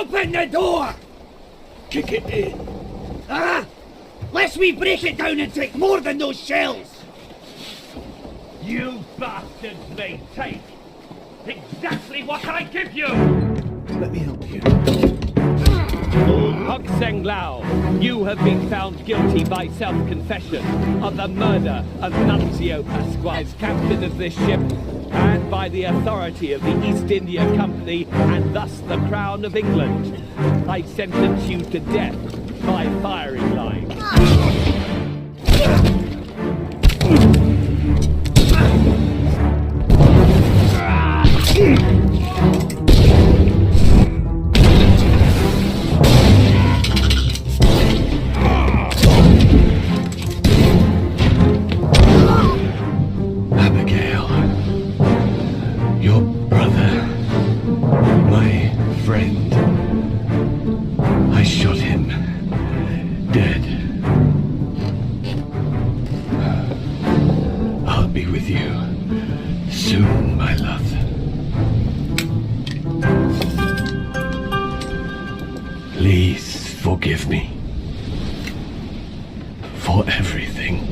Open the door! Kick it in. Ah! Lest we break it down and take more than those shells! You bastards may take exactly what I give you! Let me help you. Hok Seng Lao, you have been found guilty by self-confession of the murder of Nunzio Pasquale, captain of this ship, and by the authority of the East India Company, and thus the Crown of England. I sentence you to death by firing line. Abigail. Your brother. My friend. I shot him. Dead. I'll be with you soon, my love. Please forgive me for everything.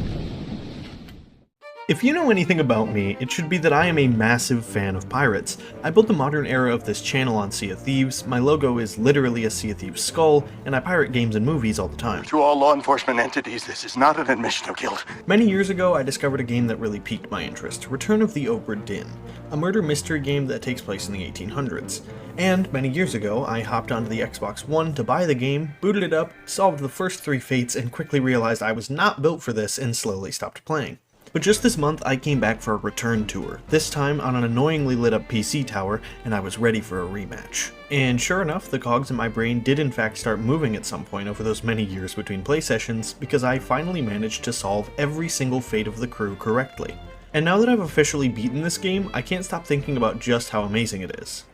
If you know anything about me, it should be that I am a massive fan of pirates. I built the modern era of this channel on Sea of Thieves, my logo is literally a Sea of Thieves skull, and I pirate games and movies all the time. To all law enforcement entities, this is not an admission of guilt. Many years ago, I discovered a game that really piqued my interest, Return of the Obra Dinn, a murder mystery game that takes place in the 1800s. And many years ago, I hopped onto the Xbox One to buy the game, booted it up, solved the first 3 fates, and quickly realized I was not built for this and slowly stopped playing. But just this month, I came back for a return tour, this time on an annoyingly lit up PC tower, and I was ready for a rematch. And sure enough, the cogs in my brain did in fact start moving at some point over those many years between play sessions, because I finally managed to solve every single fate of the crew correctly. And now that I've officially beaten this game, I can't stop thinking about just how amazing it is.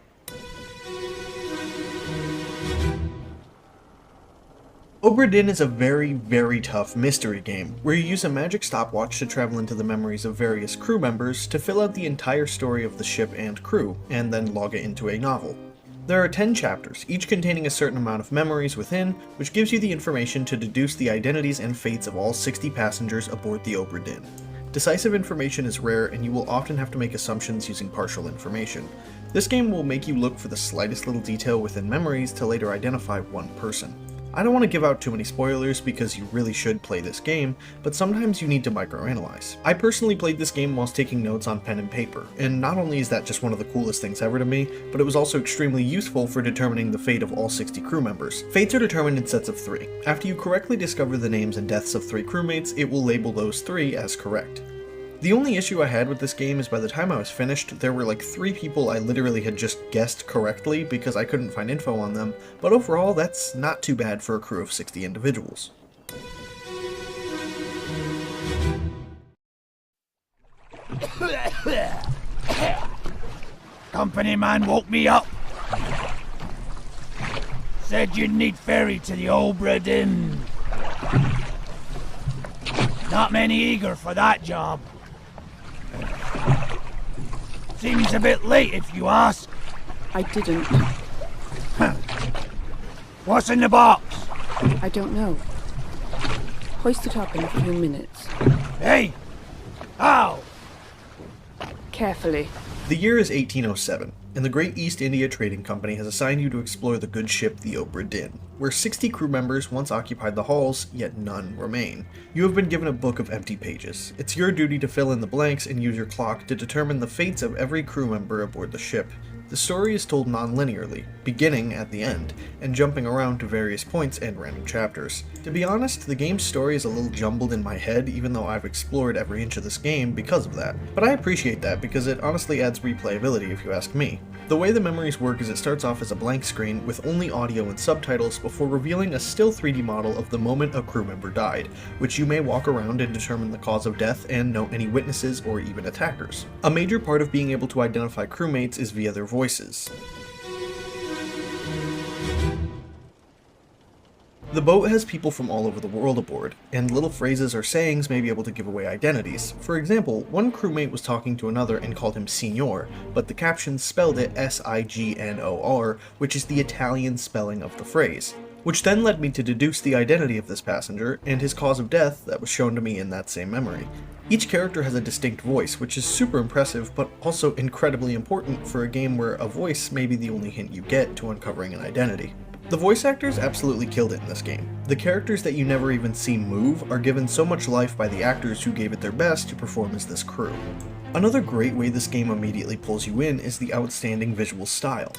Obra Dinn is a very, very tough mystery game, where you use a magic stopwatch to travel into the memories of various crew members to fill out the entire story of the ship and crew, and then log it into a novel. There are 10 chapters, each containing a certain amount of memories within, which gives you the information to deduce the identities and fates of all 60 passengers aboard the Obra Dinn. Decisive information is rare, and you will often have to make assumptions using partial information. This game will make you look for the slightest little detail within memories to later identify one person. I don't want to give out too many spoilers because you really should play this game, but sometimes you need to microanalyze. I personally played this game whilst taking notes on pen and paper, and not only is that just one of the coolest things ever to me, but it was also extremely useful for determining the fate of all 60 crew members. Fates are determined in sets of 3. After you correctly discover the names and deaths of 3 crewmates, it will label those 3 as correct. The only issue I had with this game is by the time I was finished, there were like 3 people I literally had just guessed correctly because I couldn't find info on them, but overall that's not too bad for a crew of 60 individuals. Company man woke me up. Said you'd need ferry to the Obra Dinn. Not many eager for that job. Seems a bit late if you ask. I didn't. What's in the box? I don't know. Hoist it up in a few minutes. Hey! Ow! Carefully. The year is 1807, and the Great East India Trading Company has assigned you to explore the good ship the Obra Dinn, where 60 crew members once occupied the halls, yet none remain. You have been given a book of empty pages. It's your duty to fill in the blanks and use your clock to determine the fates of every crew member aboard the ship. The story is told non-linearly, beginning at the end, and jumping around to various points and random chapters. To be honest, the game's story is a little jumbled in my head, even though I've explored every inch of this game because of that. But I appreciate that because it honestly adds replayability if you ask me. The way the memories work is it starts off as a blank screen with only audio and subtitles before revealing a still 3D model of the moment a crew member died, which you may walk around and determine the cause of death and note any witnesses or even attackers. A major part of being able to identify crewmates is via their voices. The boat has people from all over the world aboard, and little phrases or sayings may be able to give away identities. For example, one crewmate was talking to another and called him Signor, but the caption spelled it Signor, which is the Italian spelling of the phrase. Which then led me to deduce the identity of this passenger and his cause of death that was shown to me in that same memory. Each character has a distinct voice, which is super impressive, but also incredibly important for a game where a voice may be the only hint you get to uncovering an identity. The voice actors absolutely killed it in this game. The characters that you never even see move are given so much life by the actors who gave it their best to perform as this crew. Another great way this game immediately pulls you in is the outstanding visual style.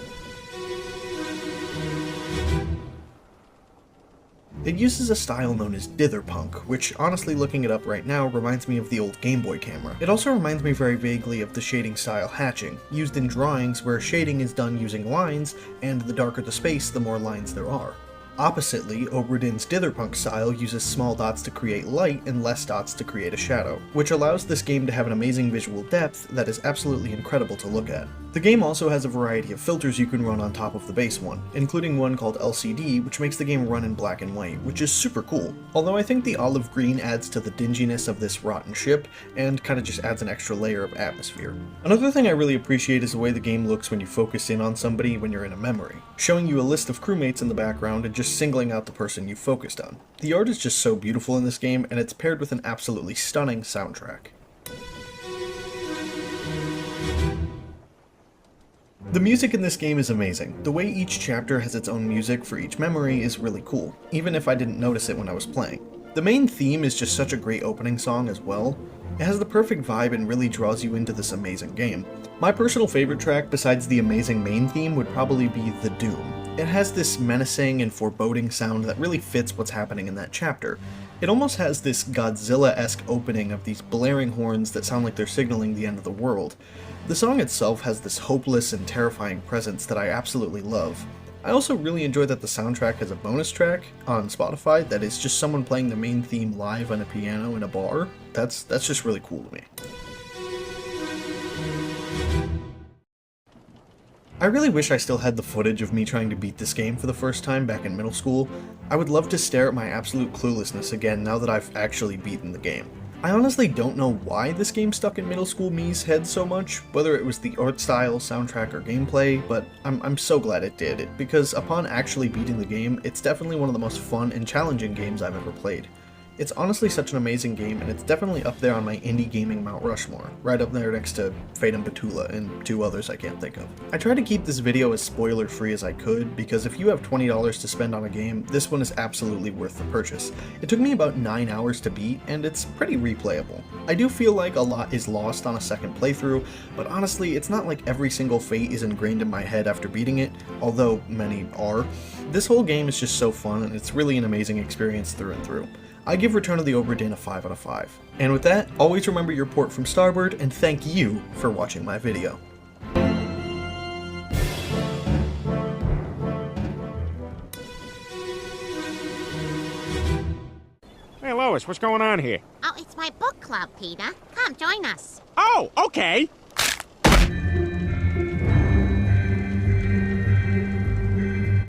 It uses a style known as ditherpunk, which honestly looking it up right now reminds me of the old Game Boy camera. It also reminds me very vaguely of the shading style hatching, used in drawings where shading is done using lines, and the darker the space, the more lines there are. Oppositely, Obra Dinn's ditherpunk style uses small dots to create light and less dots to create a shadow, which allows this game to have an amazing visual depth that is absolutely incredible to look at. The game also has a variety of filters you can run on top of the base one, including one called LCD, which makes the game run in black and white, which is super cool. Although I think the olive green adds to the dinginess of this rotten ship, and kinda just adds an extra layer of atmosphere. Another thing I really appreciate is the way the game looks when you focus in on somebody when you're in a memory, showing you a list of crewmates in the background and just singling out the person you focused on. The art is just so beautiful in this game, and it's paired with an absolutely stunning soundtrack. The music in this game is amazing. The way each chapter has its own music for each memory is really cool, even if I didn't notice it when I was playing. The main theme is just such a great opening song as well. It has the perfect vibe and really draws you into this amazing game. My personal favorite track besides the amazing main theme would probably be The Doom. It has this menacing and foreboding sound that really fits what's happening in that chapter. It almost has this Godzilla-esque opening of these blaring horns that sound like they're signaling the end of the world. The song itself has this hopeless and terrifying presence that I absolutely love. I also really enjoy that the soundtrack has a bonus track on Spotify that is just someone playing the main theme live on a piano in a bar. That's just really cool to me. I really wish I still had the footage of me trying to beat this game for the first time back in middle school. I would love to stare at my absolute cluelessness again now that I've actually beaten the game. I honestly don't know why this game stuck in middle school me's head so much, whether it was the art style, soundtrack, or gameplay, but I'm so glad it did, because upon actually beating the game, it's definitely one of the most fun and challenging games I've ever played. It's honestly such an amazing game, and it's definitely up there on my indie gaming Mount Rushmore, right up there next to Fate and Batula and two others I can't think of. I tried to keep this video as spoiler free as I could, because if you have $20 to spend on a game, this one is absolutely worth the purchase. It took me about 9 hours to beat, and it's pretty replayable. I do feel like a lot is lost on a second playthrough, but honestly, it's not like every single fate is ingrained in my head after beating it, although many are. This whole game is just so fun, and it's really an amazing experience through and through. I give Return of the Obra Dinn a 5 out of 5. And with that, always remember your port from starboard, and thank you for watching my video. Hey, Lois, what's going on here? Oh, it's my book club, Peter. Come, join us. Oh, okay.